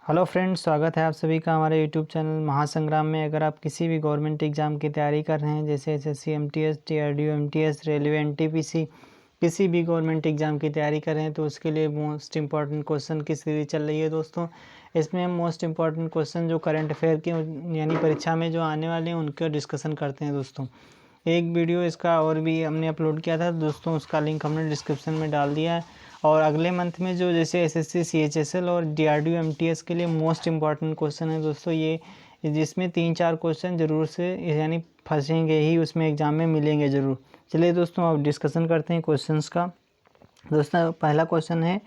Hello friends, स्वागत है आप सभी का हमारे यूट्यूब चैनल महासंग्राम में। अगर आप किसी भी गवर्नमेंट एग्ज़ाम की तैयारी कर रहे हैं जैसे SSC, MTS, DRDO, MTS, railway, NTPC, किसी भी गवर्नमेंट एग्ज़ाम की तैयारी कर रहे हैं तो उसके लिए मोस्ट इंपॉर्टेंट क्वेश्चन की सीरीज चल रही है दोस्तों। इसमें हम मोस्ट इंपॉर्टेंट क्वेश्चन जो करंट अफेयर के यानी परीक्षा में जो आने वाले हैं उनका डिस्कशन करते हैं दोस्तों। एक वीडियो इसका और भी हमने अपलोड किया था दोस्तों, उसका लिंक हमने डिस्क्रिप्शन में डाल दिया है। और अगले मंथ में जो जैसे एसएससी, सीएचएसएल और डीआरडीओ, एमटीएस के लिए मोस्ट इंपॉर्टेंट क्वेश्चन है दोस्तों ये, जिसमें 3-4 क्वेश्चन ज़रूर से यानी फंसेंगे ही, उसमें एग्ज़ाम में मिलेंगे ज़रूर। चलिए दोस्तों अब डिस्कशन करते हैं क्वेश्चंस का। दोस्तों पहला क्वेश्चन है,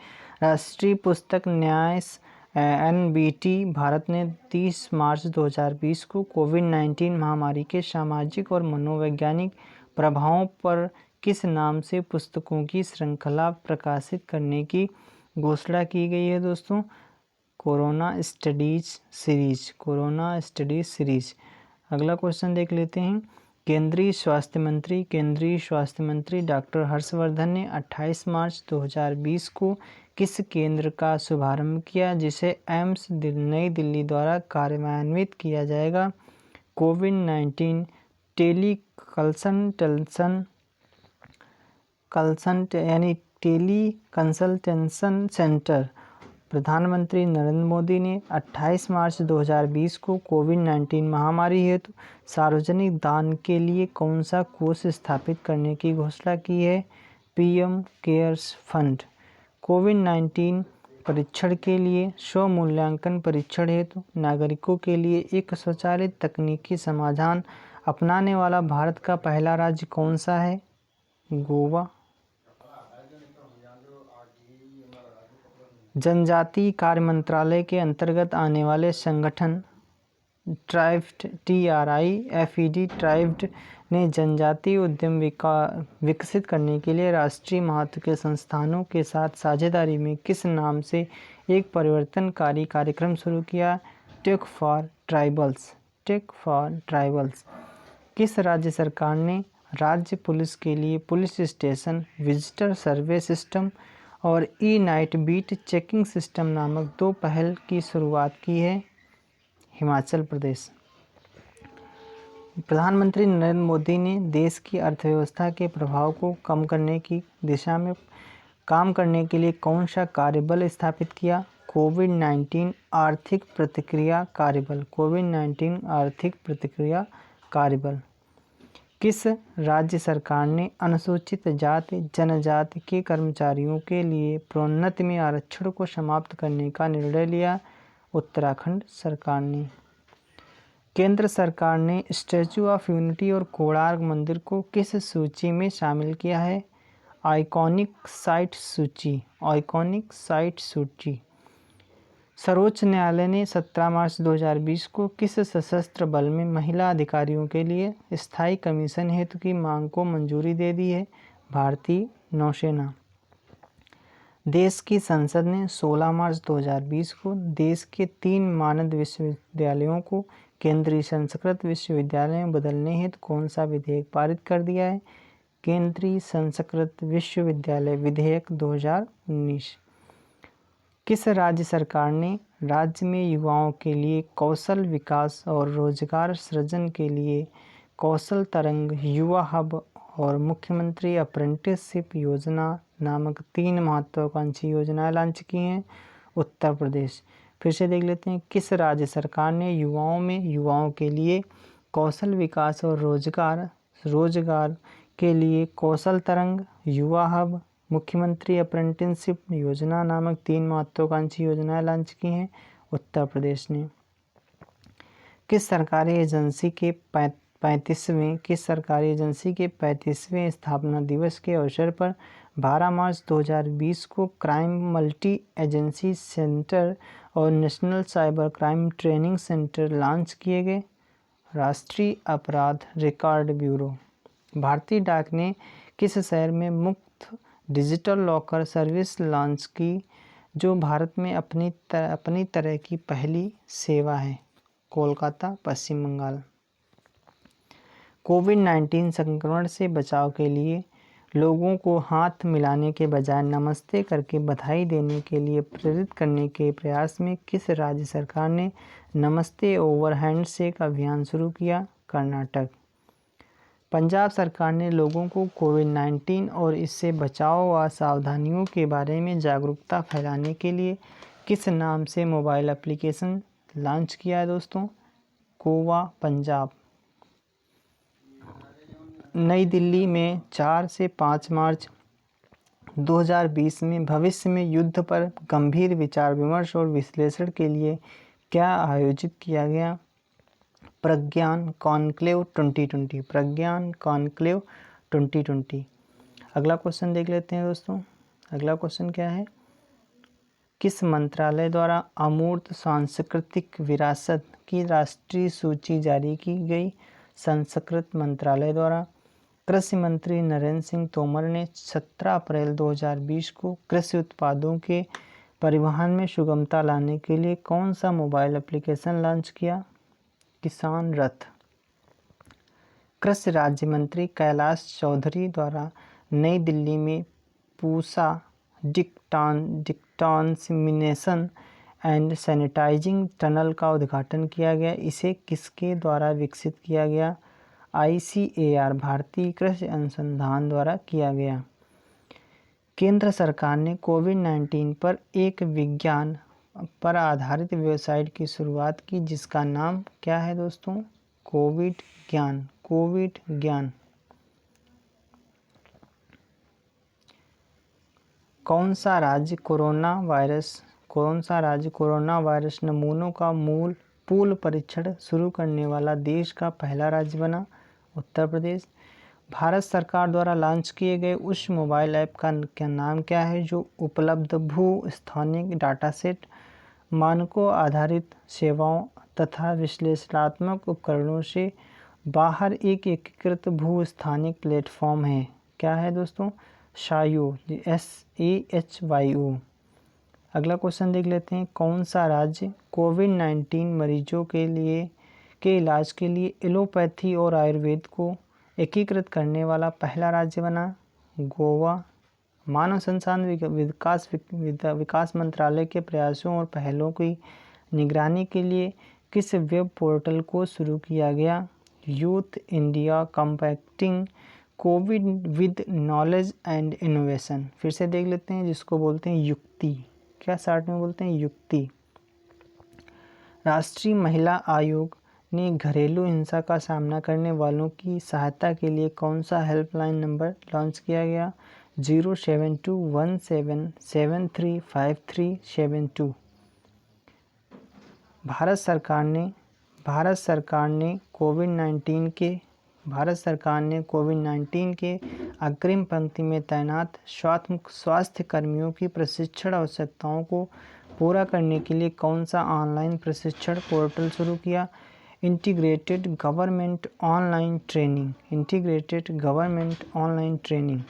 राष्ट्रीय पुस्तक न्यास एनबीटी भारत ने 30 मार्च 2020 को कोविड-19 महामारी के सामाजिक और मनोवैज्ञानिक प्रभावों पर किस नाम से पुस्तकों की श्रृंखला प्रकाशित करने की घोषणा की गई है दोस्तों? Corona studies series, corona studies series. अगला क्वेश्चन देख लेते हैं। केंद्रीय स्वास्थ्य मंत्री डॉक्टर हर्षवर्धन ने 28 मार्च 2020 को किस केंद्र का शुभारंभ किया जिसे एम्स नई दिल्ली द्वारा कार्यान्वित किया जाएगा? कोविड-19 टेली कंसल्टेशन सेंटर। प्रधानमंत्री नरेंद्र मोदी ने 28 मार्च 2020 को कोविड-19 महामारी हेतु सार्वजनिक दान के लिए कौन सा कोष स्थापित करने की घोषणा की है? PM cares fund. कोविड-19 परीक्षण के लिए स्व-मूल्यांकन परीक्षण हेतु नागरिकों के लिए एक स्वचालित तकनीकी समाधान अपनाने वाला भारत का पहला राज्य कौन सा है? गोवा। जनजातीय कार्य मंत्रालय के अंतर्गत आने वाले संगठन ट्राइफ्ड ट्राइफ्ड ने जनजातीय उद्यम विकसित करने के लिए राष्ट्रीय महत्व के संस्थानों के साथ साझेदारी में किस नाम से एक परिवर्तनकारी कार्यक्रम शुरू किया? Tech for tribals. किस राज्य सरकार ने राज्य पुलिस के लिए police station visitor survey system और e night beat checking system नामक 2 पहल की शुरुआत की है? हिमाचल प्रदेश। प्रधानमंत्री नरेंद्र मोदी ने देश की अर्थव्यवस्था के प्रभाव को कम करने की दिशा में काम करने के लिए कौन सा कार्यबल स्थापित किया? कोविड-19 आर्थिक प्रतिक्रिया कार्यबल। किस राज्य सरकार ने अनुसूचित जाति जनजाति के कर्मचारियों के लिए प्रोन्नति में आरक्षण को समाप्त करने का निर्णय लिया? उत्तराखंड सरकार ने। केंद्र सरकार ने स्टैचू ऑफ यूनिटी और कोणार्क मंदिर को किस सूची में शामिल किया है? आइकॉनिक साइट सूची। सर्वोच्च न्यायालय ने 17 मार्च 2020 को किस सशस्त्र बल में महिला अधिकारियों के लिए स्थायी कमीशन हेतु की मांग को मंजूरी दे दी है? भारतीय नौसेना। देश की संसद ने 16 मार्च 2020 को देश के 3 मानद विश्वविद्यालयों को केंद्रीय संस्कृत विश्वविद्यालय में बदलने हेतु कौन सा विधेयक पारित कर दिया है? केंद्रीय संस्कृत विश्वविद्यालय विधेयक 2019। किस राज्य सरकार ने राज्य में युवाओं के लिए कौशल विकास और रोजगार सृजन के लिए कौशल तरंग, युवा हब और मुख्यमंत्री अप्रेंटिसशिप योजना नामक 3 महत्वाकांक्षी योजनाएं लॉन्च की हैं? उत्तर प्रदेश। फिर से देख लेते हैं। किस राज्य सरकार ने युवाओं के लिए कौशल विकास और रोजगार के लिए कौशल तरंग, युवा हब, मुख्यमंत्री अप्रेंटिसशिप योजना नामक 3 महत्वाकांक्षी योजनाएं लॉन्च की हैं? उत्तर प्रदेश ने। किस सरकारी एजेंसी के 35वें स्थापना दिवस के अवसर पर 12 मार्च 2020 को क्राइम मल्टी एजेंसी सेंटर और national cyber crime training centre launch किए गए? राष्ट्रीय अपराध रिकॉर्ड ब्यूरो। भारतीय डाक ने किस शहर में मुफ्त डिजिटल लॉकर सर्विस लॉन्च की जो भारत में अपनी तरह की पहली सेवा है? कोलकाता, पश्चिम बंगाल। कोविड-19 संक्रमण से बचाव के लिए लोगों को हाथ मिलाने के बजाय नमस्ते करके बधाई देने के लिए प्रेरित करने के प्रयास में किस राज्य सरकार ने नमस्ते ओवर हैंडशेक अभियान शुरू किया? कर्नाटक। पंजाब सरकार ने लोगों को कोविड-19 और इससे बचाव व सावधानियों के बारे में जागरूकता फैलाने के लिए किस नाम से मोबाइल एप्लीकेशन लॉन्च किया है दोस्तों? गोवा, पंजाब। नई दिल्ली में 4 से 5 मार्च 2020 में भविष्य में युद्ध पर गंभीर विचार विमर्श और विश्लेषण के लिए क्या आयोजित किया गया? प्रज्ञान कॉन्क्लेव 2020। प्रज्ञान कॉन्क्लेव 2020। अगला क्वेश्चन देख लेते हैं दोस्तों। अगला क्वेश्चन क्या है? किस मंत्रालय द्वारा अमूर्त सांस्कृतिक विरासत की राष्ट्रीय सूची जारी की गई? संस्कृत मंत्रालय द्वारा। कृषि मंत्री नरेंद्र सिंह तोमर ने 17 अप्रैल 2020 को कृषि उत्पादों के परिवहन में सुगमता लाने के लिए कौन सा मोबाइल एप्लीकेशन लॉन्च किया? किसान रथ। कृषि राज्य मंत्री कैलाश चौधरी द्वारा नई दिल्ली में पूसा डिकॉन्टामिनेशन एंड सैनिटाइजिंग टनल का उद्घाटन किया गया। इसे किसके द्वारा विकसित किया गया? ICAR भारतीय कृषि अनुसंधान द्वारा किया गया। केंद्र सरकार ने कोविड-19 पर एक विज्ञान पर आधारित वेबसाइट की शुरुआत की जिसका नाम क्या है दोस्तों? कोविड ज्ञान। कोविड ज्ञान। कौन सा राज्य कोरोना वायरस नमूनों का पूल परीक्षण शुरू करने वाला देश का पहला राज्य बना? उत्तर प्रदेश। भारत सरकार द्वारा लॉन्च किए गए उस मोबाइल ऐप का नाम क्या है जो उपलब्ध भू-स्थानिक डाटासेट, मानकों आधारित सेवाओं तथा विश्लेषणात्मक उपकरणों से बाहर एक एकीकृत भू-स्थानिक प्लेटफॉर्म है? क्या है दोस्तों? SAHYO। SAHYO। अगला क्वेश्चन देख लेते हैं। कौन सा राज्य कोविड-19 मरीजों के इलाज के लिए एलोपैथी और आयुर्वेद को एकीकृत करने वाला पहला राज्य बना? गोवा। मानव संसाधन विकास मंत्रालय के प्रयासों और पहलों की निगरानी के लिए किस वेब पोर्टल को शुरू किया गया? Youth India compacting Covid with knowledge and innovation. फिर से देख लेते हैं, जिसको बोलते हैं युक्ति। क्या शॉर्ट में बोलते हैं? युक्ति। राष्ट्रीय महिला आयोग ने घरेलू हिंसा का सामना करने वालों की सहायता के लिए कौन सा हेल्पलाइन नंबर लॉन्च किया गया? 07217735372। भारत सरकार ने कोविड-19 के अग्रिम पंक्ति में तैनात स्वास्थ्य कर्मियों की प्रशिक्षण आवश्यकताओं को पूरा करने के लिए कौन सा ऑनलाइन प्रशिक्षण पोर्टल शुरू किया? Integrated government online training.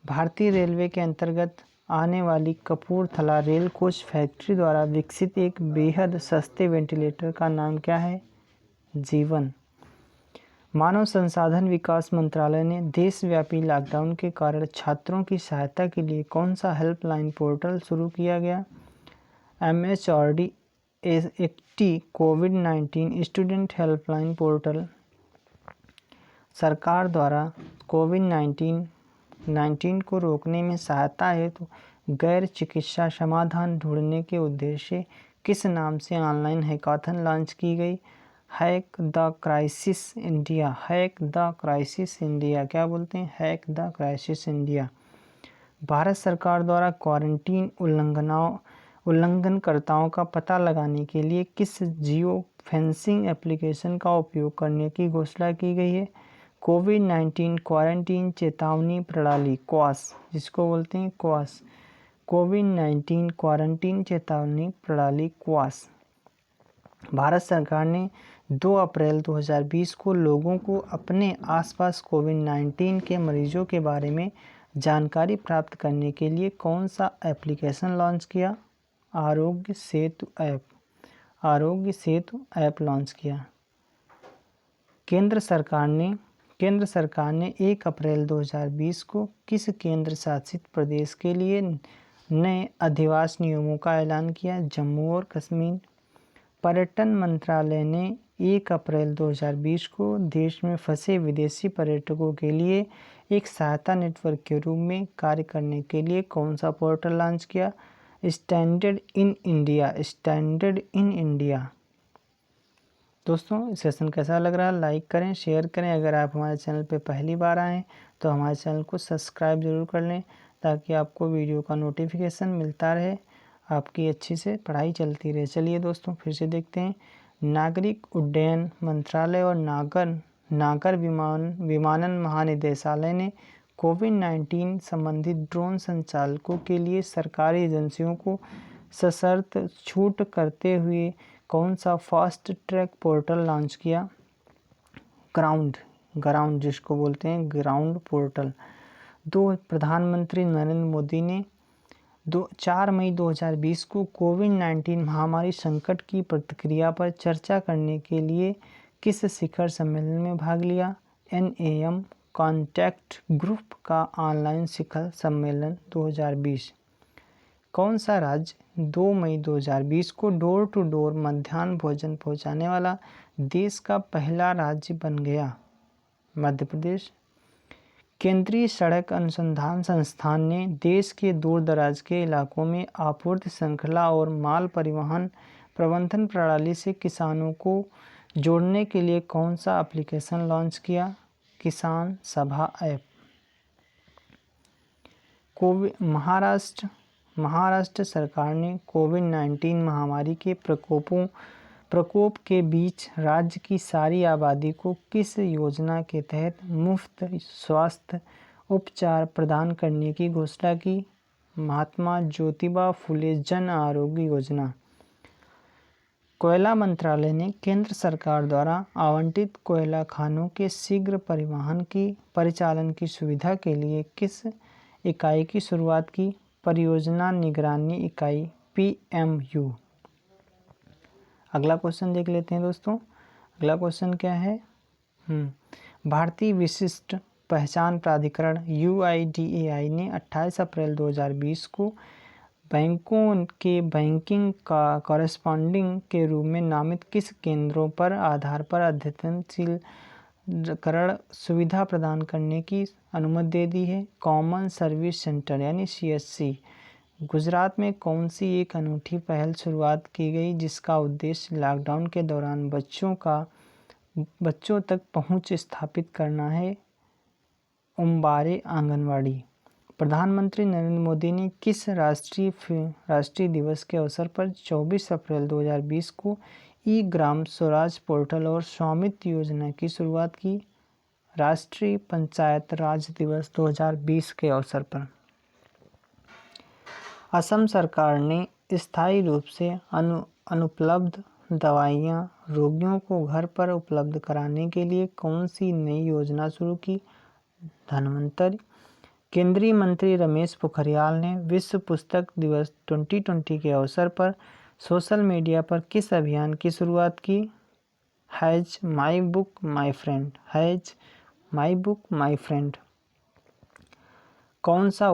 भारतीय रेलवे के अंतर्गत आने वाली कपूरथला रेल कोच फैक्ट्री द्वारा विकसित एक बेहद सस्ते वेंटिलेटर का नाम क्या है? जीवन। मानव संसाधन विकास मंत्रालय ने देशव्यापी लॉकडाउन के कारण छात्रों की सहायता के लिए कौन सा हेल्पलाइन पोर्टल शुरू किया गया? MHRD एक्टी कोविड-19 स्टूडेंट हेल्पलाइन पोर्टल। सरकार द्वारा कोविड-19 को रोकने में सहायता हेतु गैर चिकित्सा समाधान ढूंढने के उद्देश्य किस नाम से ऑनलाइन हैकाथन लॉन्च की गई? Hack the crisis India. क्या बोलते हैं? Hack the crisis India. Bharat सरकार द्वारा क्वारंटीन उल्लंघनकर्ताओं का पता लगाने के लिए किस जियो फेंसिंग एप्लीकेशन का उपयोग करने की घोषणा की गई है? कोविड-19 क्वारंटीन चेतावनी प्रणाली क्वास, जिसको बोलते हैं क्वास। कोविड-19 क्वारंटीन चेतावनी प्रणाली क्वास। भारत सरकार ने 2 अप्रैल 2020 को लोगों को अपने आसपास कोविड-19 के मरीजों के बारे में जानकारी प्राप्त करने के लिए कौन सा एप्लीकेशन लॉन्च किया? आरोग्य सेतु ऐप लॉन्च किया। केंद्र सरकार ने केंद्र सरकार ने 1 अप्रैल 2020 को किस केंद्र शासित प्रदेश के लिए नए अधिवास नियमों का ऐलान किया? जम्मू और कश्मीर। पर्यटन मंत्रालय ने 1 अप्रैल 2020 को देश में फंसे विदेशी पर्यटकों के लिए एक सहायता नेटवर्क के रूप में कार्य करने के लिए कौन सा पोर्टल लॉन्च किया? Standard in India. Standard in India. दोस्तों, सेशन कैसा लग रहा है? लाइक करें, शेयर करें। अगर आप हमारे चैनल पर पहली बार आएँ तो हमारे चैनल को सब्सक्राइब जरूर कर लें ताकि आपको वीडियो का नोटिफिकेशन मिलता रहे, आपकी अच्छी से पढ़ाई चलती रहे। चलिए दोस्तों, फिर से देखते हैं। नागरिक उड्डयन मंत्रालय और नागर विमानन महानिदेशालय ने कोविड-19 संबंधित ड्रोन संचालकों के लिए सरकारी एजेंसियों को सशर्त छूट करते हुए कौन सा फास्ट ट्रैक पोर्टल लॉन्च किया? ग्राउंड जिसको बोलते हैं ग्राउंड पोर्टल। प्रधानमंत्री नरेंद्र मोदी ने 4 मई 2020 को कोविड-19 महामारी संकट की प्रतिक्रिया पर चर्चा करने के लिए किस शिखर सम्मेलन में भाग लिया? NAM कॉन्टैक्ट ग्रुप का ऑनलाइन शिखर सम्मेलन 2020। कौन सा राज्य 2 मई 2020 को डोर टू डोर मध्याह्न भोजन पहुंचाने वाला देश का पहला राज्य बन गया? मध्य प्रदेश। केंद्रीय सड़क अनुसंधान संस्थान ने देश के दूर दराज के इलाकों में आपूर्ति श्रृंखला और माल परिवहन प्रबंधन प्रणाली से किसानों को जोड़ने के लिए कौन सा एप्लीकेशन लॉन्च किया? किसान सभा ऐप। महाराष्ट्र सरकार ने कोविड-19 महामारी के प्रकोप के बीच राज्य की सारी आबादी को किस योजना के तहत मुफ्त स्वास्थ्य उपचार प्रदान करने की घोषणा की? महात्मा ज्योतिबा फुले जन आरोग्य योजना। कोयला मंत्रालय ने केंद्र सरकार द्वारा आवंटित कोयला खानों के शीघ्र परिचालन की सुविधा के लिए किस इकाई की शुरुआत की? परियोजना निगरानी इकाई PMU। अगला क्वेश्चन देख लेते हैं दोस्तों। अगला क्वेश्चन क्या है? भारतीय विशिष्ट पहचान प्राधिकरण UIDAI ने 28 अप्रैल 2020 को बैंकों के बैंकिंग का कॉरेस्पॉन्डिंग के रूप में नामित किस केंद्रों पर आधार पर अद्यतनशीकरण सुविधा प्रदान करने की अनुमति दे दी है? कॉमन सर्विस सेंटर यानी CSC। गुजरात में कौन सी एक अनूठी पहल शुरुआत की गई जिसका उद्देश्य लॉकडाउन के दौरान बच्चों तक पहुंच स्थापित करना है? उम्बारे आंगनवाड़ी। प्रधानमंत्री नरेंद्र मोदी ने किस राष्ट्रीय दिवस के अवसर पर 24 अप्रैल 2020 को ग्राम स्वराज पोर्टल और स्वामित्व योजना की शुरुआत की? राष्ट्रीय पंचायत राज दिवस 2020 के अवसर पर। असम सरकार ने स्थायी रूप से अनुपलब्ध दवाइयाँ रोगियों को घर पर उपलब्ध कराने के लिए कौन सी नई योजना शुरू की? धन्वंतरि। केंद्रीय मंत्री रमेश पोखरियाल ने विश्व पुस्तक दिवस 2020 के अवसर पर सोशल मीडिया पर किस अभियान की शुरुआत की? Has my book my friend. Has my book my friend. कौन सा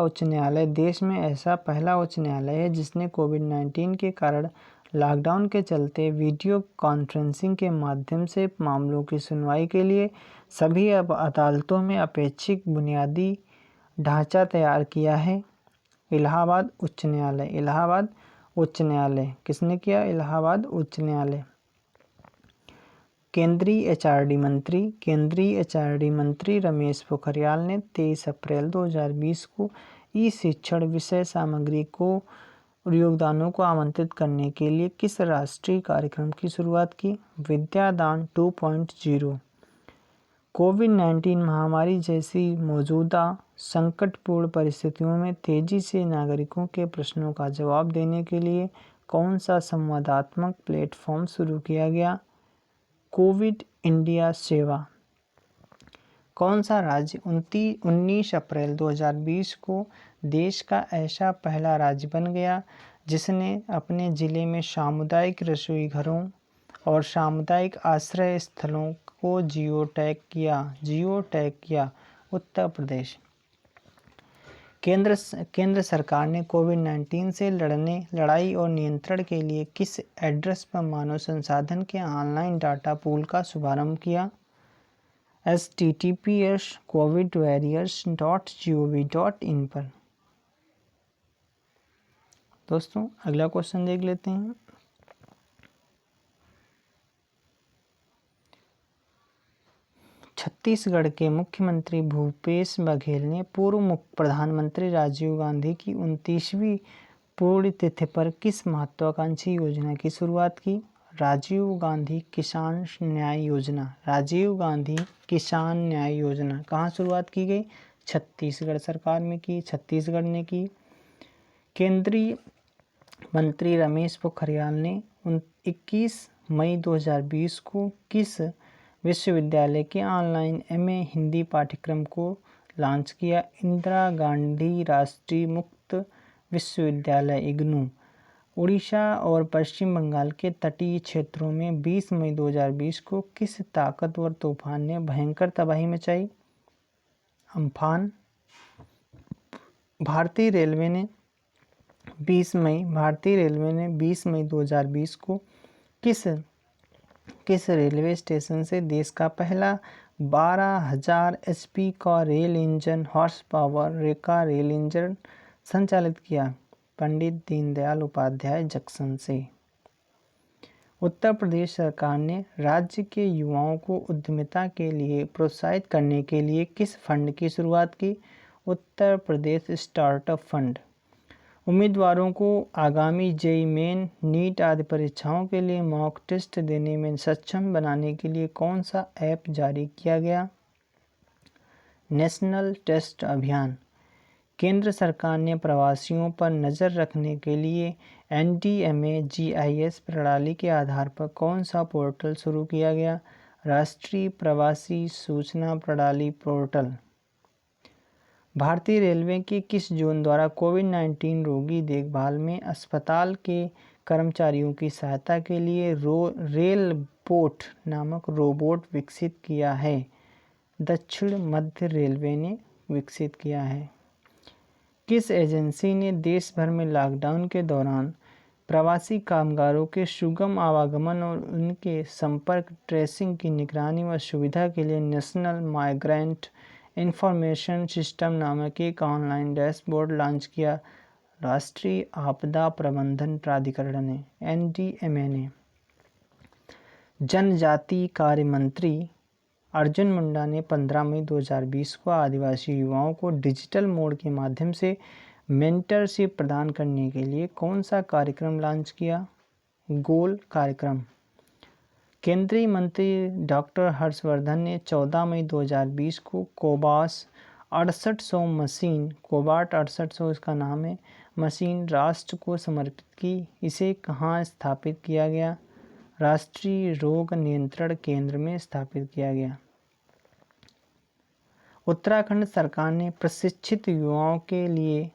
उच्च न्यायालय देश में ऐसा पहला उच्च न्यायालय है जिसने कोविड-19 के कारण लॉकडाउन के चलते वीडियो कॉन्फ्रेंसिंग के माध्यम से मामलों की सुनवाई के लिए सभी अदालतों में अपेक्षित बुनियादी ढांचा तैयार किया है? इलाहाबाद उच्च न्यायालय। इलाहाबाद उच्च न्यायालय किसने किया? इलाहाबाद उच्च न्यायालय। केंद्रीय HRD मंत्री रमेश पोखरियाल ने 23 अप्रैल 2020 को शिक्षण विषय सामग्री को योगदानों को आमंत्रित करने के लिए किस राष्ट्रीय कार्यक्रम की शुरुआत की? विद्यादान 2.0। कोविड-19 महामारी जैसी मौजूदा संकटपूर्ण परिस्थितियों में तेजी से नागरिकों के प्रश्नों का जवाब देने के लिए कौन सा संवादात्मक प्लेटफॉर्म शुरू किया गया? कोविड इंडिया सेवा। कौन सा राज्य 19 अप्रैल 2020 को देश का ऐसा पहला राज्य बन गया जिसने अपने ज़िले में सामुदायिक रसोई घरों और सामुदायिक आश्रय स्थलों को जियो टैग किया उत्तर प्रदेश। केंद्र सरकार ने कोविड-19 से लड़ाई और नियंत्रण के लिए किस एड्रेस पर मानव संसाधन के ऑनलाइन डाटा पूल का शुभारंभ किया? https://covidwarriors.gov.in पर। दोस्तों अगला क्वेश्चन देख लेते हैं। छत्तीसगढ़ के मुख्यमंत्री भूपेश बघेल ने पूर्व प्रधानमंत्री राजीव गांधी की 29वीं पुण्यतिथि पर किस महत्वाकांक्षी योजना की शुरुआत की? राजीव गांधी किसान न्याय योजना कहाँ शुरुआत की गई? छत्तीसगढ़ सरकार में की, छत्तीसगढ़ ने की। केंद्रीय मंत्री रमेश पोखरियाल ने 21 मई 2020 को किस विश्वविद्यालय के ऑनलाइन एमए हिंदी पाठ्यक्रम को लॉन्च किया? इंदिरा गांधी राष्ट्रीय मुक्त विश्वविद्यालय इग्नू। उड़ीसा और पश्चिम बंगाल के तटीय क्षेत्रों में 20 मई 2020 को किस ताकतवर तूफान ने भयंकर तबाही मचाई? अम्फान। भारतीय रेलवे ने 20 मई 2020 को किस रेलवे स्टेशन से देश का पहला 12,000 HP का रेल इंजन हॉर्स पावर का रेल इंजन संचालित किया? पंडित दीनदयाल उपाध्याय जंक्शन से। उत्तर प्रदेश सरकार ने राज्य के युवाओं को उद्यमिता के लिए प्रोत्साहित करने के लिए किस फंड की शुरुआत की? Uttar Pradesh startup fund. उम्मीदवारों को आगामी जेईई मेन, नीट आदि परीक्षाओं के लिए मॉक टेस्ट देने में सक्षम बनाने के लिए कौन सा ऐप जारी किया गया? नेशनल टेस्ट अभियान। केंद्र सरकार ने प्रवासियों पर नज़र रखने के लिए NDMA GIS प्रणाली के आधार पर कौन सा पोर्टल शुरू किया गया? राष्ट्रीय प्रवासी सूचना प्रणाली पोर्टल। भारतीय रेलवे के किस जोन द्वारा कोविड-19 रोगी देखभाल में अस्पताल के कर्मचारियों की सहायता के लिए रेलबोट नामक रोबोट विकसित किया है? दक्षिण मध्य रेलवे ने विकसित किया है। किस एजेंसी ने देश भर में लॉकडाउन के दौरान प्रवासी कामगारों के सुगम आवागमन और उनके संपर्क ट्रेसिंग की निगरानी व सुविधा के लिए नेशनल माइग्रेंट इंफॉर्मेशन सिस्टम नामक एक ऑनलाइन डैशबोर्ड लॉन्च किया? राष्ट्रीय आपदा प्रबंधन प्राधिकरण ने, NDMA ने। जनजातीय कार्य मंत्री अर्जुन मुंडा ने 15 मई 2020 को आदिवासी युवाओं को डिजिटल मोड के माध्यम से मेंटरशिप प्रदान करने के लिए कौन सा कार्यक्रम लॉन्च किया? गोल कार्यक्रम। केंद्रीय मंत्री डॉक्टर हर्षवर्धन ने 14 मई 2020 को कोबाट 6800 इसका नाम है, मशीन राष्ट्र को समर्पित की। इसे कहाँ स्थापित किया गया? राष्ट्रीय रोग नियंत्रण केंद्र में स्थापित किया गया। उत्तराखंड सरकार ने प्रशिक्षित युवाओं के लिए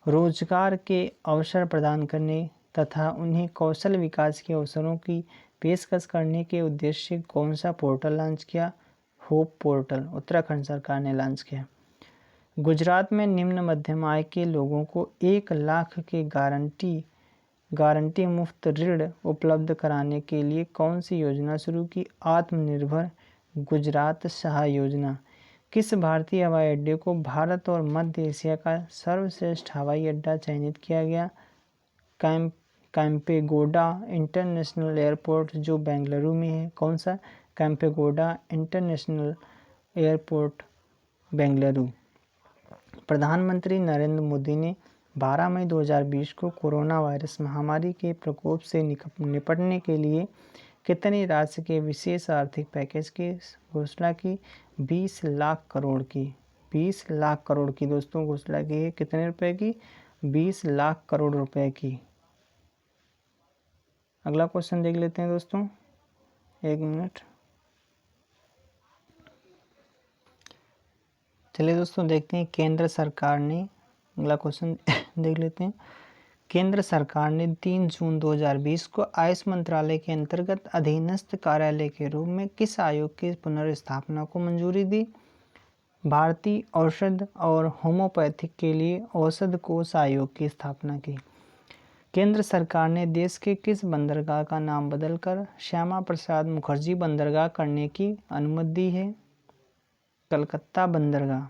रोजगार के अवसर प्रदान करने तथा उन्हें कौशल विकास के अवसरों की पेशकश करने के उद्देश्य से कौन सा पोर्टल लॉन्च किया? होप पोर्टल उत्तराखंड सरकार ने लॉन्च किया। गुजरात में निम्न मध्यम आय के लोगों को 1 लाख के गारंटी मुफ्त ऋण उपलब्ध कराने के लिए कौन सी योजना शुरू की? आत्मनिर्भर गुजरात सहाय योजना। किस भारतीय हवाई अड्डे को भारत और मध्य एशिया का सर्वश्रेष्ठ हवाई अड्डा चयनित किया गया? कैंपेगौड़ा इंटरनेशनल एयरपोर्ट जो बेंगलुरु में है। कौन सा? Kempegowda international airport Bengaluru. प्रधानमंत्री नरेंद्र मोदी ने 12 मई 2020 को कोरोना वायरस महामारी के प्रकोप से निपटने के लिए कितनी राशि के विशेष आर्थिक पैकेज की घोषणा की? 20 लाख करोड़ की। 20 लाख करोड़ की दोस्तों घोषणा की है। कितने रुपए की? 20 लाख करोड़ रुपए की। अगला क्वेश्चन देख लेते हैं दोस्तों, 1 मिनट। चलिए दोस्तों देखते हैं केंद्र सरकार ने, अगला क्वेश्चन देख लेते हैं। केंद्र सरकार ने 3 जून 2020 को आयुष मंत्रालय के अंतर्गत अधीनस्थ कार्यालय के रूप में किस आयोग की पुनर्स्थापना को मंजूरी दी? भारतीय औषध और होम्योपैथिक के लिए औषध कोष आयोग की स्थापना की। केंद्र सरकार ने देश के किस बंदरगाह का नाम बदलकर श्यामा प्रसाद मुखर्जी बंदरगाह करने की अनुमति दी है? कलकत्ता बंदरगाह।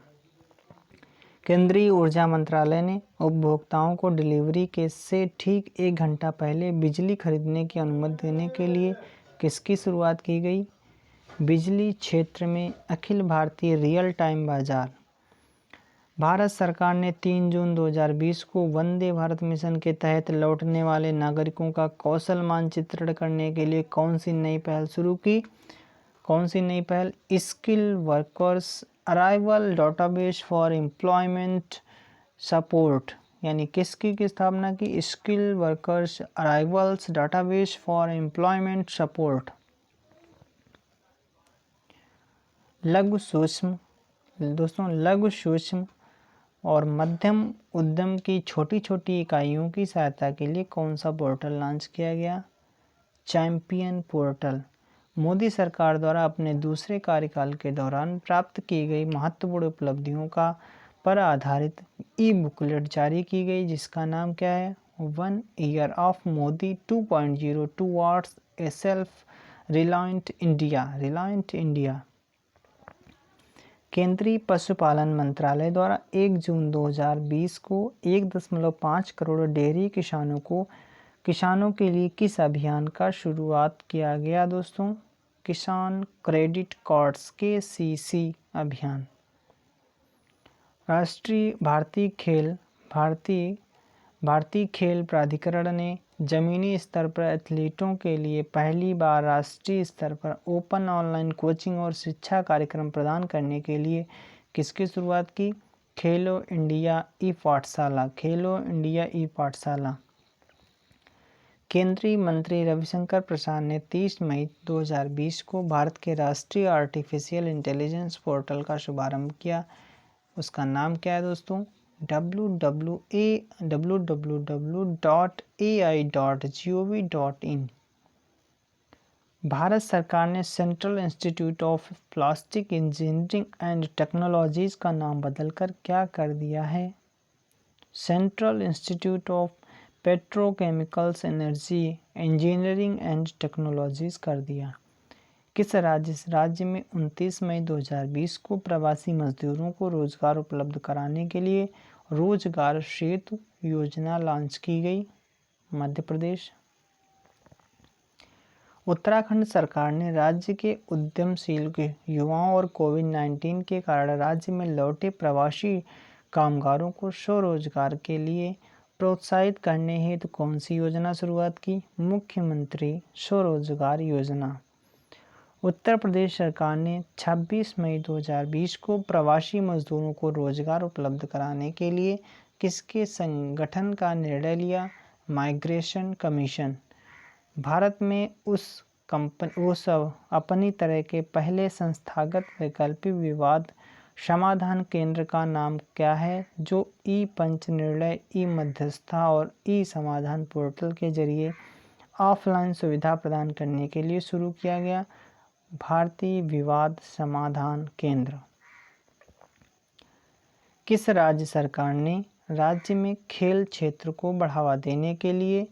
केंद्रीय ऊर्जा मंत्रालय ने उपभोक्ताओं को डिलीवरी के से ठीक 1 घंटा पहले बिजली खरीदने की अनुमति देने के लिए किसकी शुरुआत की गई? बिजली क्षेत्र में अखिल भारतीय रियल टाइम बाजार। भारत सरकार ने 3 जून 2020 को वंदे भारत मिशन के तहत लौटने वाले नागरिकों का कौशल मानचित्रण करने के लिए कौन सी नई पहल शुरू की? कौन सी नई पहल? Skill workers arrival database for employment support, यानी किसकी की स्थापना की? Skill workers arrivals database for employment support. लघु सूक्ष्म लघु सूक्ष्म और मध्यम उद्यम की छोटी छोटी इकाइयों की सहायता के लिए कौन सा पोर्टल लॉन्च किया गया? Champion portal. मोदी सरकार द्वारा अपने दूसरे कार्यकाल के दौरान प्राप्त की गई महत्वपूर्ण उपलब्धियों का पर आधारित ई बुकलेट जारी की गई, जिसका नाम क्या है? 1 year of Modi 2.0 towards a self reliant India. केंद्रीय पशुपालन मंत्रालय द्वारा 1 जून 2020 को 1.5 करोड़ डेयरी किसानों के लिए किस अभियान का शुरुआत किया गया दोस्तों? किसान क्रेडिट कार्ड्स KCC अभियान। राष्ट्रीय भारतीय खेल प्राधिकरण ने जमीनी स्तर पर एथलीटों के लिए पहली बार राष्ट्रीय स्तर पर ओपन ऑनलाइन कोचिंग और शिक्षा कार्यक्रम प्रदान करने के लिए किसकी शुरुआत की? खेलो इंडिया ई पाठशाला। केंद्रीय मंत्री रविशंकर प्रसाद ने 30 मई 2020 को भारत के राष्ट्रीय आर्टिफिशियल इंटेलिजेंस पोर्टल का शुभारंभ किया। उसका नाम क्या है दोस्तों? www.ai.gov.in। भारत सरकार ने central institute of plastic engineering and technologies का नाम बदलकर क्या कर दिया है? Central institute of petrochemicals energy engineering and technologies कर दिया। किस राज्य में 29 मई 2020 को प्रवासी मजदूरों को रोजगार उपलब्ध कराने के लिए रोजगार सेतु योजना लॉन्च की गई? मध्य प्रदेश। उत्तराखंड सरकार ने राज्य के उद्यमशील युवाओं और कोविड-19 के कारण राज्य में लौटे प्रवासी कामगारों को स्वरोजगार के लिए प्रोत्साहित करने हेतु कौन सी योजना शुरुआत की? मुख्यमंत्री स्वरोजगार योजना। उत्तर प्रदेश सरकार ने 26 मई 2020 को प्रवासी मजदूरों को रोजगार उपलब्ध कराने के लिए किसके संगठन का निर्णय लिया? Migration commission. भारत में उस अपनी तरह के पहले संस्थागत वैकल्पिक विवाद समाधान केंद्र का नाम क्या है, जो ई पंच निर्णय, ई मध्यस्थता और ई समाधान पोर्टल के जरिए ऑफलाइन सुविधा प्रदान करने के लिए शुरू किया गया? भारतीय विवाद समाधान केंद्र। किस राज्य सरकार ने राज्य में खेल क्षेत्र को बढ़ावा देने के लिए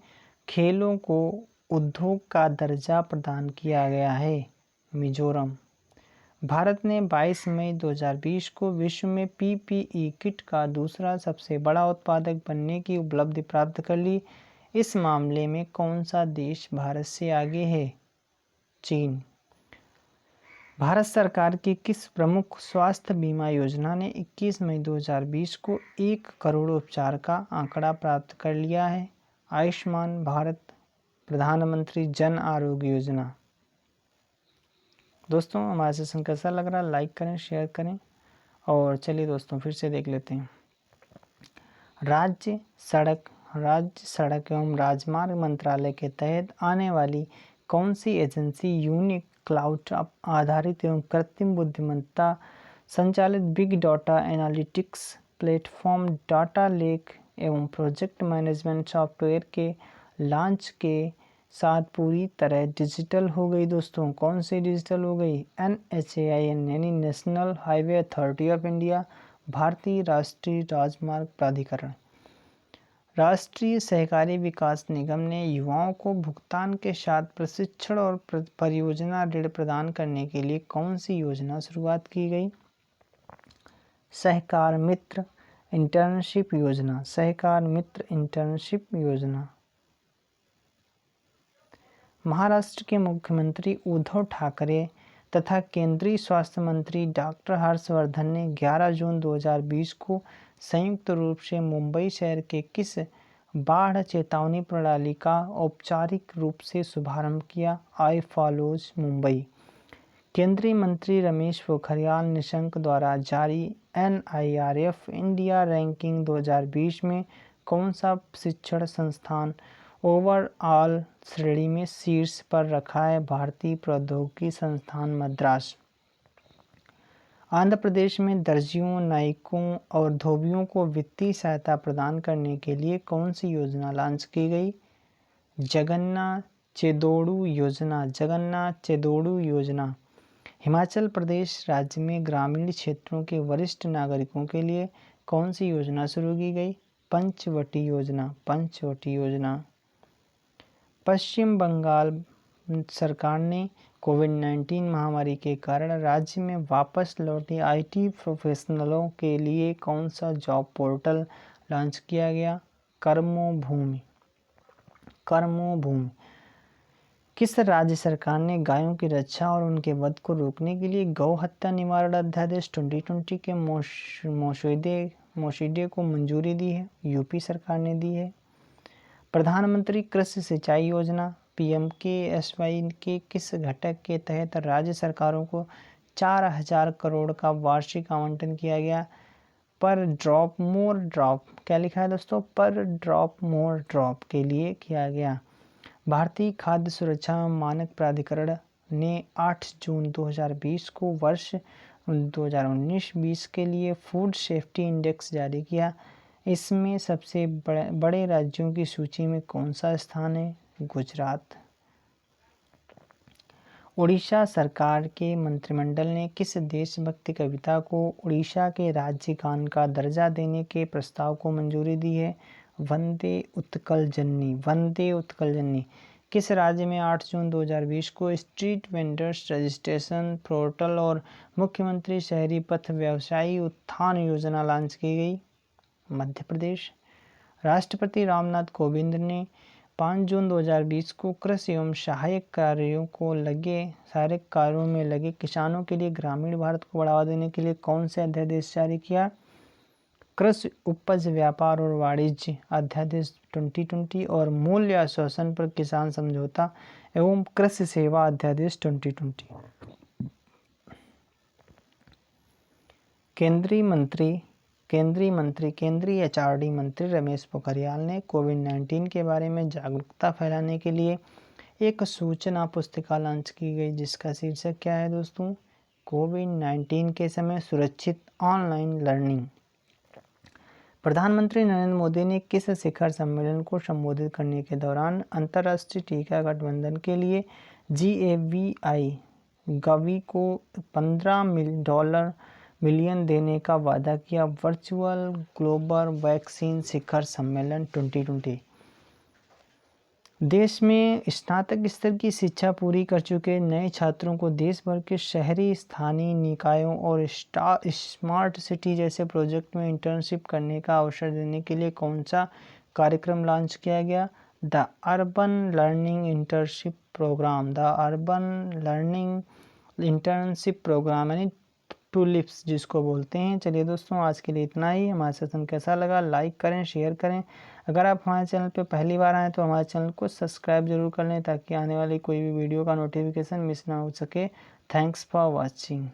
खेलों को उद्योग का दर्जा प्रदान किया गया है? मिजोरम। भारत ने 22 मई 2020 को विश्व में PPE किट का दूसरा सबसे बड़ा उत्पादक बनने की उपलब्धि प्राप्त कर ली। इस मामले में कौन सा देश भारत से आगे है? चीन। भारत सरकार की किस प्रमुख स्वास्थ्य बीमा योजना ने 21 मई 2020 को 1 करोड़ उपचार का आंकड़ा प्राप्त कर लिया है? आयुष्मान भारत प्रधानमंत्री जन आरोग्य योजना। दोस्तों हमारा सेशन कैसा लग रहा है? लाइक करें, शेयर करें। और चलिए दोस्तों फिर से देख लेते हैं। राज्य सड़क एवं राजमार्ग मंत्रालय के तहत आने वाली कौन सी एजेंसी यूनिक क्लाउड आधारित एवं कृत्रिम बुद्धिमत्ता संचालित big data analytics platform data lake एवं प्रोजेक्ट मैनेजमेंट सॉफ्टवेयर के लॉन्च के साथ पूरी तरह डिजिटल हो गई दोस्तों। कौन सी डिजिटल हो गई? NHAIN यानी national highway authority of India, भारतीय राष्ट्रीय राजमार्ग प्राधिकरण। राष्ट्रीय सहकारी विकास निगम ने युवाओं को भुगतान के साथ प्रशिक्षण और परियोजना ऋण प्रदान करने के लिए कौन सी योजना शुरुआत की गई? सहकार मित्र इंटर्नशिप योजना। सहकार मित्र इंटर्नशिप योजना। महाराष्ट्र के मुख्यमंत्री उद्धव ठाकरे तथा केंद्रीय स्वास्थ्य मंत्री डॉक्टर हर्षवर्धन ने 11 जून 2020 को संयुक्त रूप से मुंबई शहर के किस बाढ़ चेतावनी प्रणाली का औपचारिक रूप से शुभारंभ किया? आई फॉलोज मुंबई। केंद्रीय मंत्री रमेश पोखरियाल निशंक द्वारा जारी NIRF इंडिया रैंकिंग 2020 में कौन सा शिक्षण संस्थान ओवरऑल श्रेणी में शीर्ष पर रखा है? भारतीय प्रौद्योगिकी संस्थान मद्रास। आंध्र प्रदेश में दर्जियों, नाइकों और धोबियों को वित्तीय सहायता प्रदान करने के लिए कौन सी योजना लॉन्च की गई? जगन्नाथ चेदोड़ू योजना। जगन्नाथ चेदोड़ू योजना। हिमाचल प्रदेश राज्य में ग्रामीण क्षेत्रों के वरिष्ठ नागरिकों के लिए कौन सी योजना शुरू की गई? पंचवटी योजना। पंचवटी योजना। पश्चिम बंगाल सरकार ने कोविड-19 महामारी के कारण राज्य में वापस लौटे IT प्रोफेशनलों के लिए कौन सा जॉब पोर्टल लॉन्च किया गया? कर्मभूमि। कर्मभूमि। किस राज्य सरकार ने गायों की रक्षा और उनके वध को रोकने के लिए गौ हत्या निवारण अध्यादेश 2020 के मसौदे को मंजूरी दी है? यूपी सरकार ने दी है। प्रधानमंत्री कृषि सिंचाई योजना PMKSY के किस घटक के तहत राज्य सरकारों को 4000 करोड़ का वार्षिक आवंटन किया गया? पर ड्रॉप मोर ड्रॉप। क्या लिखा है दोस्तों? पर ड्रॉप मोर ड्रॉप के लिए किया गया। भारतीय खाद्य सुरक्षा मानक प्राधिकरण ने 8 जून 2020 को वर्ष 2019-20 के लिए फूड सेफ्टी इंडेक्स जारी किया। इसमें सबसे बड़े राज्यों की सूची में कौन सा स्थान है? गुजरात। उड़ीसा सरकार के मंत्रिमंडल ने किस देशभक्ति कविता को उड़ीसा के राज्य गान का दर्जा देने के प्रस्ताव को मंजूरी दी है? वंदे उत्कल जननी। वंदे उत्कल जननी। किस राज्य में 8 जून 2020 को स्ट्रीट वेंडर्स रजिस्ट्रेशन पोर्टल और मुख्यमंत्री शहरी पथ व्यवसायी उत्थान योजना लॉन्च की गई? मध्य प्रदेश। राष्ट्रपति रामनाथ कोविंद ने 5 जून 2020 को कृषि एवं सहायक कार्यों में लगे किसानों के लिए ग्रामीण भारत को बढ़ावा देने के लिए कौन से अध्यादेश जारी किया? कृषि उपज व्यापार और वाणिज्य अध्यादेश 2020 और मूल्य आश्वासन पर किसान समझौता एवं कृषि सेवा अध्यादेश 2020। केंद्रीय HRD मंत्री रमेश पोखरियाल ने कोविड-19 के बारे में जागरूकता फैलाने के लिए एक सूचना पुस्तिका लॉन्च की गई, जिसका शीर्षक क्या है दोस्तों? कोविड-19 के समय सुरक्षित ऑनलाइन लर्निंग। प्रधानमंत्री नरेंद्र मोदी ने किस शिखर सम्मेलन को संबोधित करने के दौरान अंतर्राष्ट्रीय टीका गठबंधन के लिए GAVI को $15 मिलियन देने का वादा किया? वर्चुअल ग्लोबल वैक्सीन शिखर सम्मेलन 2020। देश में स्नातक स्तर की शिक्षा पूरी कर चुके नए छात्रों को देश भर के शहरी स्थानीय निकायों और स्मार्ट सिटी जैसे प्रोजेक्ट में इंटर्नशिप करने का अवसर देने के लिए कौन सा कार्यक्रम लॉन्च किया गया? The urban learning internship program. The urban learning internship program यानी टूलिप्स जिसको बोलते हैं। चलिए दोस्तों, आज के लिए इतना ही। हमारा सेशन कैसा लगा लाइक करें, शेयर करें। अगर आप हमारे चैनल पे पहली बार आएँ तो हमारे चैनल को सब्सक्राइब जरूर कर लें, ताकि आने वाली कोई भी वीडियो का नोटिफिकेशन मिस ना हो सके। Thanks for watching.